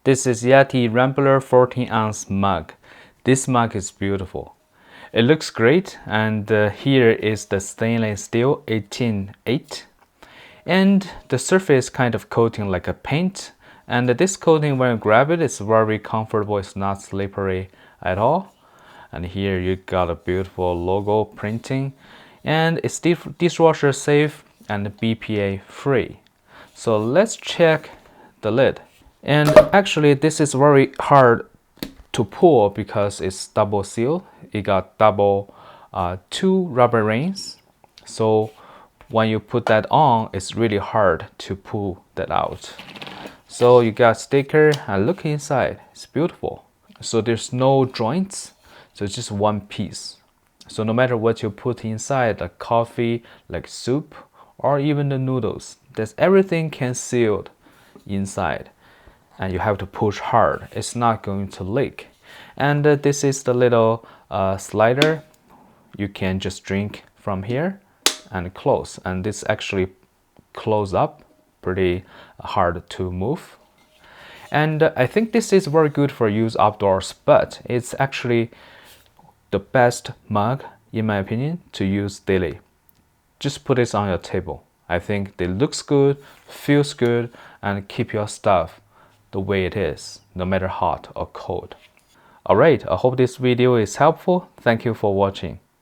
This is YETI Rambler 14-ounce mug. This mug is beautiful. It looks great, and here is the stainless steel 18-8. And the surface kind of coating like a paint. And this coating, when you grab it, it's very comfortable. It's not slippery at all. And here you got a beautiful logo printing. And it's dishwasher safe and BPA free. So let's check the lid. And actually this is very hard to pull because it's double seal. It got double two rubber rings. So when you put that on, it's really hard to pull that out. So you got sticker and look inside. It's beautiful. So there's no joints. So it's just one piece. So no matter what you put inside, like coffee, like soup, or even the noodles, that's everything can sealed inside. And you have to push hard. It's not going to leak. And this is the little slider. You can just drink from here and close. And this actually close up, pretty hard to move. And I think this is very good for use outdoors, but it's actually the best mug, in my opinion, to use daily. Just put this on your table. I think it looks good, feels good, and keep your stuff the way it is, no matter hot or cold. Alright, I hope this video is helpful. Thank you for watching.